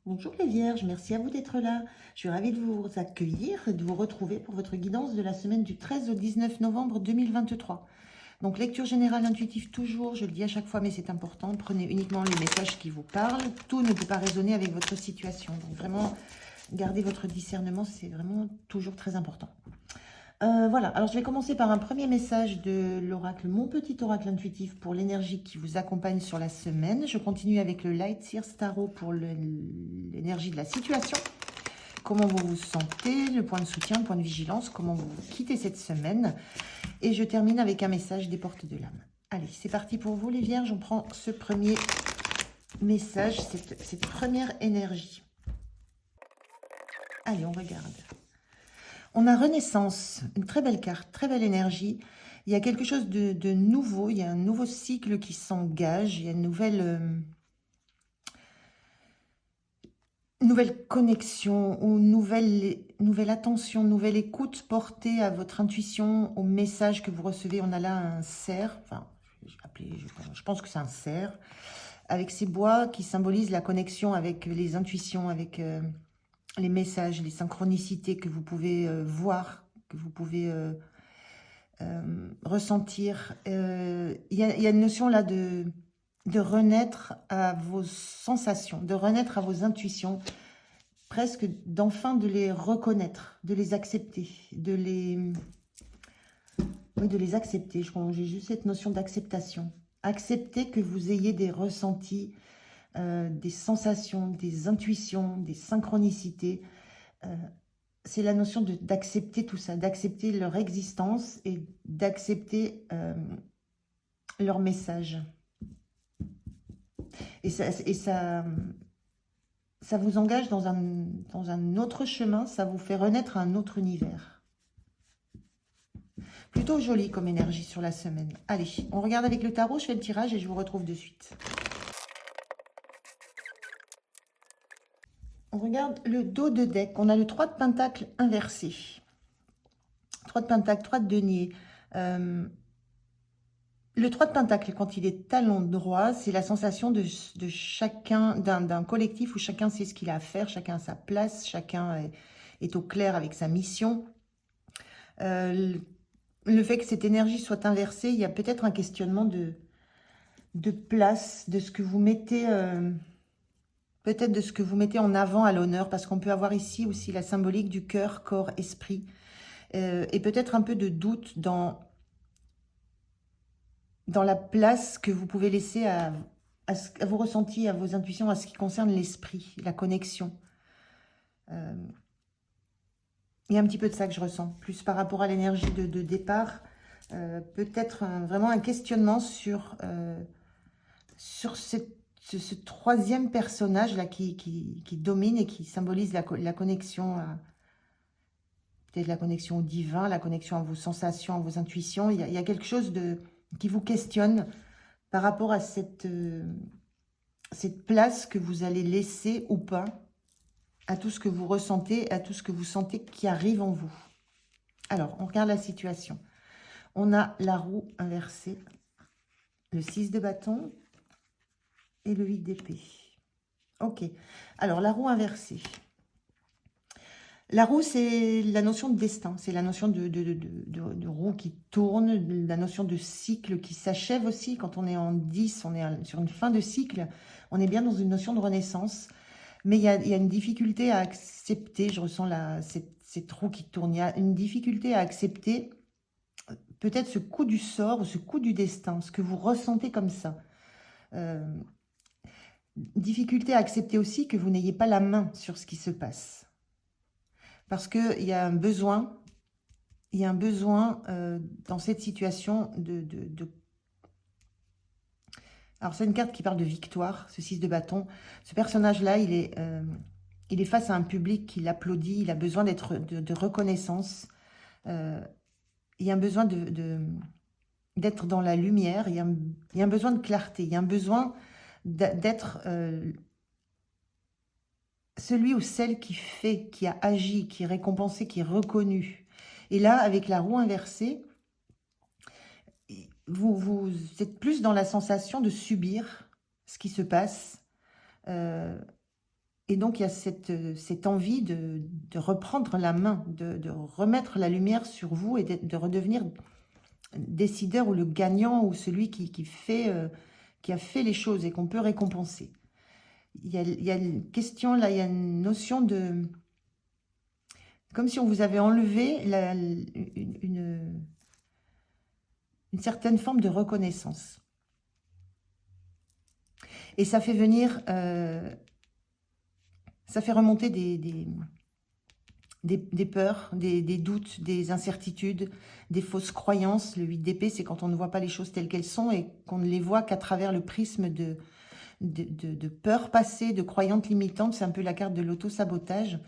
Bonjour les Vierges, merci à vous d'être là. Je suis ravie de vous accueillir et de vous retrouver pour votre guidance de la semaine du 13 au 19 novembre 2023. Donc lecture générale intuitive toujours, je le dis à chaque fois mais c'est important, prenez uniquement les messages qui vous parlent. Tout ne peut pas résonner avec votre situation. Donc vraiment, gardez votre discernement, c'est vraiment toujours très important. Voilà, alors je vais commencer par un premier message de l'oracle, mon petit oracle intuitif pour l'énergie qui vous accompagne sur la semaine. Je continue avec le Light Seers Tarot pour l'énergie de la situation. Comment vous vous sentez, le point de soutien, le point de vigilance, comment vous quittez cette semaine. Et je termine avec un message des portes de l'âme. Allez, c'est parti pour vous les Vierges, on prend ce premier message, cette première énergie. Allez, on regarde. On a Renaissance, une très belle carte, très belle énergie. Il y a quelque chose de nouveau, il y a un nouveau cycle qui s'engage, il y a une nouvelle connexion, ou nouvelle attention, nouvelle écoute portée à votre intuition, au message que vous recevez. On a là un cerf, enfin, je pense que c'est un cerf, avec ces bois qui symbolisent la connexion avec les intuitions, avec les messages, les synchronicités que vous pouvez voir, que vous pouvez ressentir. Il y a une notion là de renaître à vos sensations, de renaître à vos intuitions, presque d'enfin de les reconnaître, de les accepter, oui, de les accepter. J'ai juste cette notion d'acceptation. Accepter que vous ayez des ressentis, des sensations, des intuitions, des synchronicités. C'est la notion d'accepter tout ça, d'accepter leur existence et d'accepter leur message. Et ça vous engage dans un autre chemin, ça vous fait renaître à un autre univers. Plutôt joli comme énergie sur la semaine. Allez, on regarde avec le tarot, je fais le tirage et je vous retrouve de suite. On regarde le dos de deck. On a le 3 de pentacle inversé. 3 de pentacle, 3 de denier. Le 3 de pentacle, quand il est à l'endroit, c'est la sensation de chacun, d'un collectif où chacun sait ce qu'il a à faire, chacun a sa place, chacun est au clair avec sa mission. Le fait que cette énergie soit inversée, il y a peut-être un questionnement de place, de ce que vous mettez, peut-être de ce que vous mettez en avant à l'honneur, parce qu'on peut avoir ici aussi la symbolique du cœur, corps, esprit, et peut-être un peu de doute dans la place que vous pouvez laisser à vos ressentis, à vos intuitions, à ce qui concerne l'esprit, la connexion. Il y a un petit peu de ça que je ressens, plus par rapport à l'énergie de départ, peut-être vraiment un questionnement sur ce troisième personnage là qui domine et qui symbolise la connexion, peut-être la connexion au divin, la connexion à vos sensations, à vos intuitions. Il y a quelque chose qui vous questionne par rapport à cette place que vous allez laisser ou pas à tout ce que vous ressentez, à tout ce que vous sentez qui arrive en vous. Alors, on regarde la situation. On a la roue inversée, le 6 de bâton et le 8 d'épée. Ok. Alors, la roue inversée. La roue, c'est la notion de destin. C'est la notion de roue qui tourne, la notion de cycle qui s'achève aussi. Quand on est en 10, on est sur une fin de cycle. On est bien dans une notion de renaissance. Mais il y a une difficulté à accepter, je ressens cette roue qui tourne, il y a une difficulté à accepter peut-être ce coup du sort ou ce coup du destin, ce que vous ressentez comme ça. Difficulté à accepter aussi que vous n'ayez pas la main sur ce qui se passe. Parce qu'il y a un besoin, dans cette situation Alors, c'est une carte qui parle de victoire, ce 6 de bâton. Ce personnage-là, il est face à un public qui l'applaudit. Il a besoin de reconnaissance. Il y a un besoin d'être dans la lumière. Il y a un besoin de clarté. Il y a un besoin d'être celui ou celle qui fait, qui a agi, qui est récompensé, qui est reconnu. Et là, avec la roue inversée, vous êtes plus dans la sensation de subir ce qui se passe. Et donc, il y a cette envie de reprendre la main, de remettre la lumière sur vous et de redevenir décideur ou le gagnant ou celui qui a fait les choses et qu'on peut récompenser. Il y a une question là, il y a une notion de... Comme si on vous avait enlevé une certaine forme de reconnaissance. Et ça fait venir... ça fait remonter des peurs, des doutes, des incertitudes, des fausses croyances. Le 8 d'épée, c'est quand on ne voit pas les choses telles qu'elles sont et qu'on ne les voit qu'à travers le prisme de peurs passées, de croyances limitantes. C'est un peu la carte de l'auto-sabotage.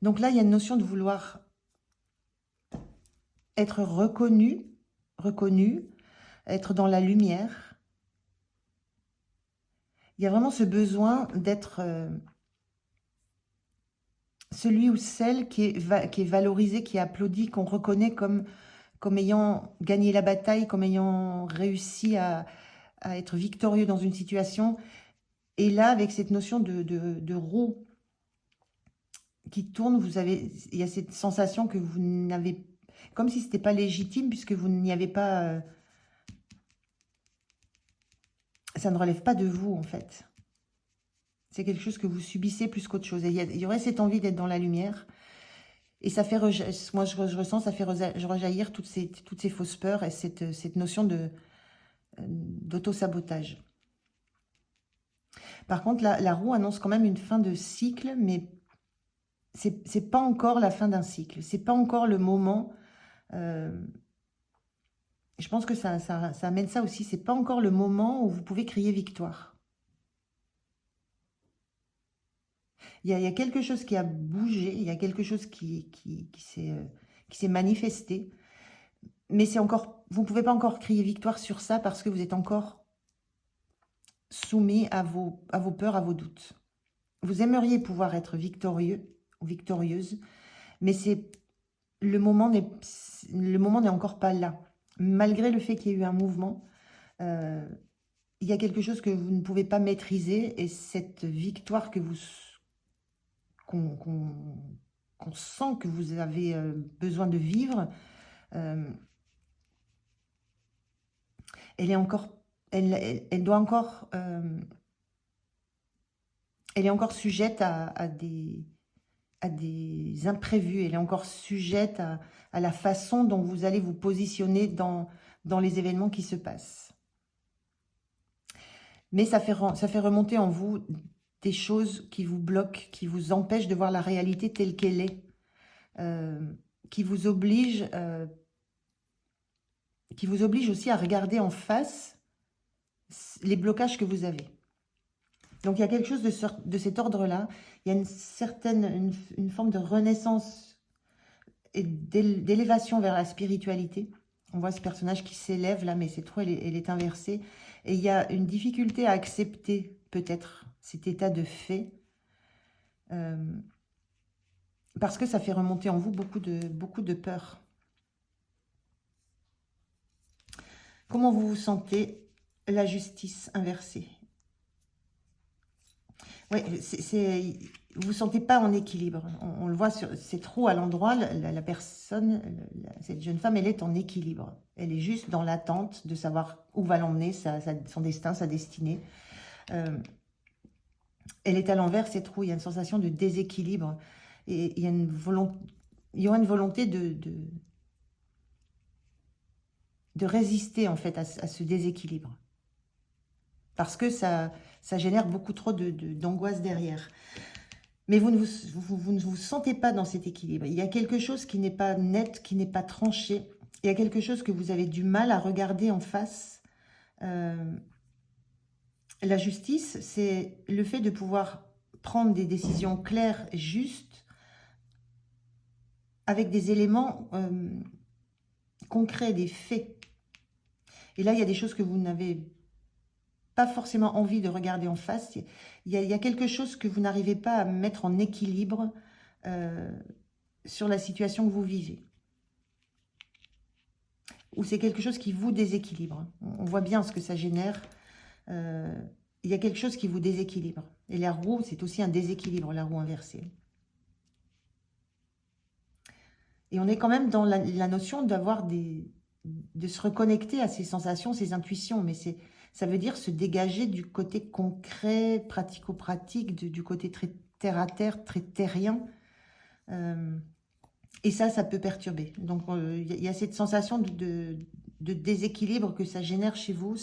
Donc là, il y a une notion de vouloir être reconnu, être dans la lumière. Il y a vraiment ce besoin d'être celui ou celle qui est valorisé, qui est applaudi, qu'on reconnaît comme ayant gagné la bataille, comme ayant réussi à être victorieux dans une situation. Et là, avec cette notion de roue qui tourne, il y a cette sensation que vous n'avez... Comme si ce n'était pas légitime, puisque vous n'y avez pas... ça ne relève pas de vous, en fait. C'est quelque chose que vous subissez plus qu'autre chose. Et il y aurait cette envie d'être dans la lumière. Et ça fait, moi je ressens, ça fait rejaillir toutes ces fausses peurs et cette notion d'auto-sabotage. Par contre, la roue annonce quand même une fin de cycle, mais c'est pas encore la fin d'un cycle. C'est pas encore le moment. Je pense que ça amène ça aussi. C'est pas encore le moment où vous pouvez crier victoire. Il y a quelque chose qui a bougé, il y a quelque chose qui s'est manifesté. Mais c'est encore, vous ne pouvez pas encore crier victoire sur ça parce que vous êtes encore soumis à vos peurs, à vos doutes. Vous aimeriez pouvoir être victorieux ou victorieuse, mais le moment n'est encore pas là. Malgré le fait qu'il y ait eu un mouvement, il y a quelque chose que vous ne pouvez pas maîtriser et cette victoire qu'on sent que vous avez besoin de vivre, elle est encore, elle doit encore, elle est encore sujette à des imprévus. Elle est encore sujette à la façon dont vous allez vous positionner dans les événements qui se passent. Mais ça fait remonter en vous des choses qui vous bloquent, qui vous empêchent de voir la réalité telle qu'elle est, qui vous obligent aussi à regarder en face les blocages que vous avez. Donc, il y a quelque chose de cet ordre-là. Il y a une forme de renaissance et d'élévation vers la spiritualité. On voit ce personnage qui s'élève là, mais c'est trop, elle est inversée. Et il y a une difficulté à accepter, peut-être, cet état de fait. Parce que ça fait remonter en vous beaucoup de peur. Comment vous vous sentez? La justice inversée. Oui, vous ne vous sentez pas en équilibre. On le voit, c'est trop à l'endroit, la personne, cette jeune femme, elle est en équilibre. Elle est juste dans l'attente de savoir où va l'emmener son destin, sa destinée. Elle est à l'envers, c'est trop, il y a une sensation de déséquilibre. Et il y aura une volonté de résister en fait à ce déséquilibre. Parce que ça génère beaucoup trop d'angoisse derrière. Mais vous ne vous sentez pas dans cet équilibre. Il y a quelque chose qui n'est pas net, qui n'est pas tranché. Il y a quelque chose que vous avez du mal à regarder en face. La justice, c'est le fait de pouvoir prendre des décisions claires et justes avec des éléments concrets, des faits. Et là, il y a des choses que vous n'avez pas forcément envie de regarder en face. Il y a quelque chose que vous n'arrivez pas à mettre en équilibre sur la situation que vous vivez. Ou c'est quelque chose qui vous déséquilibre. On voit bien ce que ça génère. il y a quelque chose qui vous déséquilibre. Et la roue, c'est aussi un déséquilibre, la roue inversée. Et on est quand même dans la notion d'avoir de se reconnecter à ses sensations, ses intuitions. Mais ça veut dire se dégager du côté concret, pratico-pratique, du côté très terre-à-terre, très terrien. Et ça peut perturber. Donc, il y a cette sensation de déséquilibre que ça génère chez vous,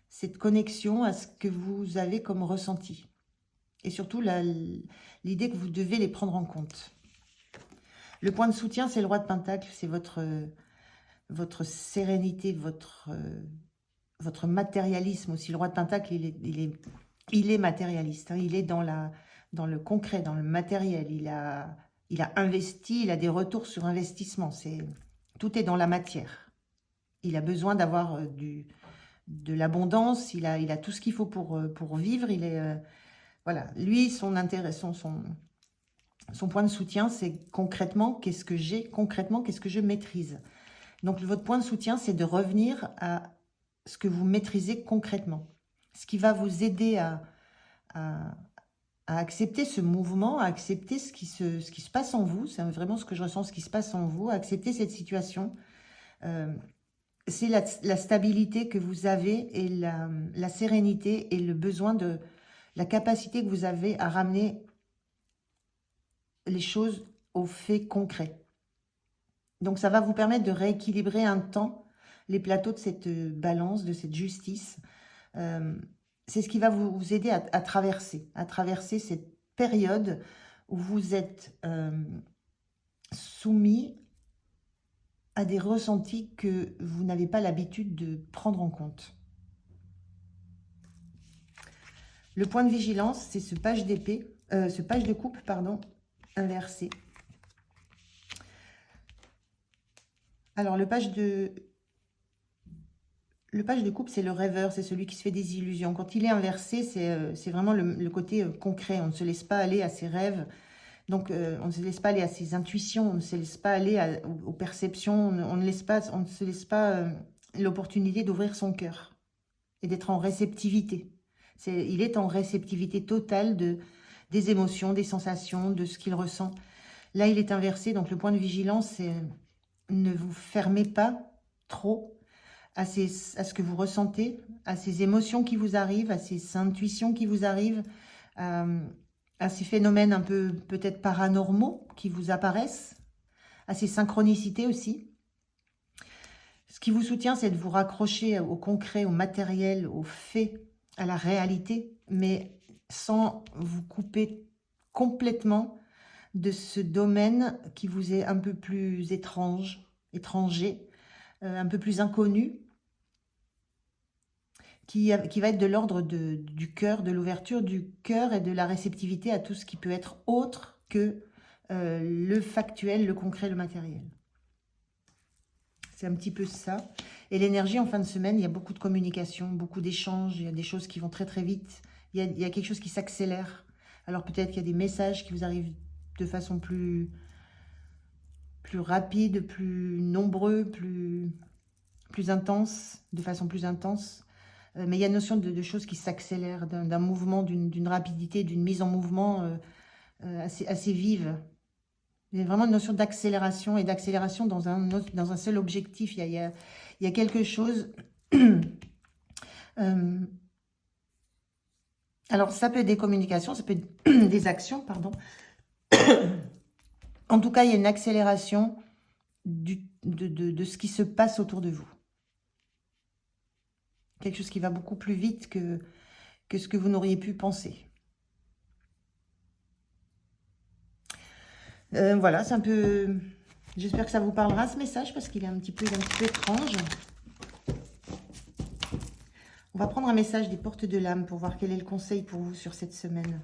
cette connexion à ce que vous avez comme ressenti. Et surtout, l'idée que vous devez les prendre en compte. Le point de soutien, c'est le roi de Pentacle, c'est votre sérénité, votre matérialisme aussi. Le roi de Pentacle, il est matérialiste, hein. Il est dans le concret, dans le matériel. Il a investi, il a des retours sur investissement. Tout est dans la matière. Il a besoin d'avoir de l'abondance, il a tout ce qu'il faut pour vivre. Voilà, lui, son intérêt, son point de soutien, c'est concrètement, qu'est-ce que j'ai, concrètement, qu'est-ce que je maîtrise. Donc, votre point de soutien, c'est de revenir à ce que vous maîtrisez concrètement. Ce qui va vous aider à accepter ce mouvement, à accepter ce qui se passe en vous. C'est vraiment ce que je ressens, ce qui se passe en vous, à accepter cette situation. C'est la stabilité que vous avez et la sérénité et le besoin la capacité que vous avez à ramener les choses aux faits concrets. Donc, ça va vous permettre de rééquilibrer un temps les plateaux de cette balance, de cette justice. C'est ce qui va vous aider à traverser cette période où vous êtes soumis à des ressentis que vous n'avez pas l'habitude de prendre en compte. Le point de vigilance, c'est ce page d'épée, ce page de coupe, pardon, inversé. Alors, le page de coupe, c'est le rêveur, c'est celui qui se fait des illusions. Quand il est inversé, c'est vraiment le côté concret. On ne se laisse pas aller à ses rêves. Donc, on ne se laisse pas aller à ses intuitions. On ne se laisse pas aller aux perceptions. On ne se laisse pas l'opportunité d'ouvrir son cœur et d'être en réceptivité. Il est en réceptivité totale des émotions, des sensations, de ce qu'il ressent. Là, il est inversé. Donc, le point de vigilance, c'est ne vous fermez pas trop à ce que vous ressentez, à ces émotions qui vous arrivent, à ces intuitions qui vous arrivent, à ces phénomènes un peu peut-être paranormaux qui vous apparaissent, à ces synchronicités aussi. Ce qui vous soutient, c'est de vous raccrocher au concret, au matériel, aux faits, à la réalité, mais sans vous couper complètement de ce domaine qui vous est un peu plus étranger, un peu plus inconnu, qui va être de l'ordre du cœur, de l'ouverture du cœur et de la réceptivité à tout ce qui peut être autre que le factuel, le concret, le matériel. C'est un petit peu ça. Et l'énergie, en fin de semaine, il y a beaucoup de communication, beaucoup d'échanges, il y a des choses qui vont très très vite, il y a quelque chose qui s'accélère. Alors peut-être qu'il y a des messages qui vous arrivent de façon plus rapide, plus nombreux, plus intense, de façon plus intense. Mais il y a une notion de choses qui s'accélèrent, d'un mouvement, d'une rapidité, d'une mise en mouvement assez vive. Il y a vraiment une notion d'accélération et d'accélération dans un seul objectif. Il y a quelque chose... alors, ça peut être des communications, ça peut être des actions, pardon. En tout cas, il y a une accélération de ce qui se passe autour de vous. Quelque chose qui va beaucoup plus vite que ce que vous n'auriez pu penser. Voilà, c'est un peu... J'espère que ça vous parlera, ce message, parce qu'il est un petit peu étrange. On va prendre un message des portes de l'âme pour voir quel est le conseil pour vous sur cette semaine.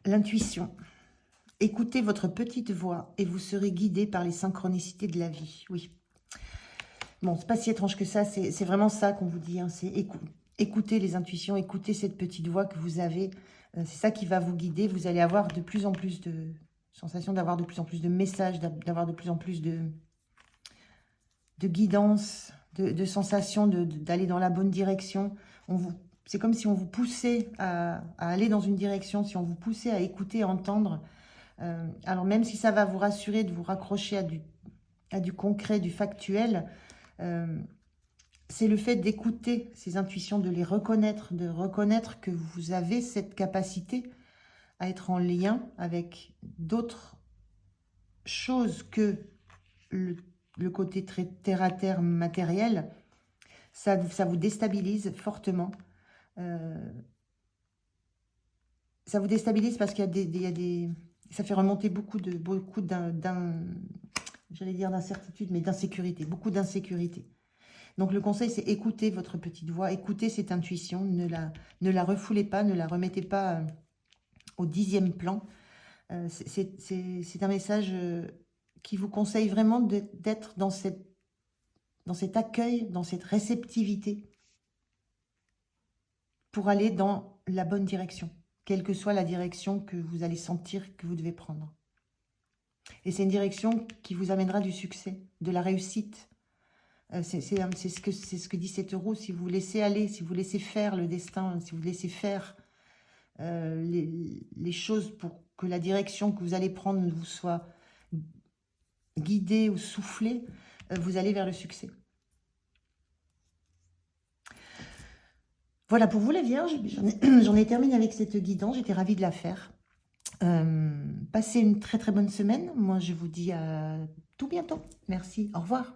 L'intuition. Écoutez votre petite voix et vous serez guidé par les synchronicités de la vie. Oui. Bon, c'est pas si étrange que ça. C'est vraiment ça qu'on vous dit. Hein. C'est écoutez les intuitions, écoutez cette petite voix que vous avez. C'est ça qui va vous guider. Vous allez avoir de plus en plus de sensations, d'avoir de plus en plus de messages, d'avoir de plus en plus de guidance, de sensation d'aller dans la bonne direction. C'est comme si on vous poussait à aller dans une direction, si on vous poussait à écouter, à entendre. Alors même si ça va vous rassurer de vous raccrocher à du concret, du factuel, c'est le fait d'écouter ces intuitions, de les reconnaître, de reconnaître que vous avez cette capacité à être en lien avec d'autres choses que le côté très terre-à-terre matériel. Ça vous déstabilise fortement. Ça vous déstabilise parce qu'il y a des... Ça fait remonter beaucoup j'allais dire d'incertitude, mais d'insécurité, beaucoup d'insécurité. Donc le conseil, c'est écouter votre petite voix, écoutez cette intuition, ne la refoulez pas, ne la remettez pas au 10e plan. C'est un message qui vous conseille vraiment d'être dans cet accueil, dans cette réceptivité pour aller dans la bonne direction, quelle que soit la direction que vous allez sentir que vous devez prendre. Et c'est une direction qui vous amènera du succès, de la réussite. C'est ce que dit cet euro. Si vous laissez aller, si vous laissez faire le destin, si vous laissez faire les choses pour que la direction que vous allez prendre vous soit guidée ou soufflée, vous allez vers le succès. Voilà pour vous les Vierges, j'en ai terminé avec cette guidance, j'étais ravie de la faire. Passez une très très bonne semaine, moi je vous dis à tout bientôt. Merci, au revoir.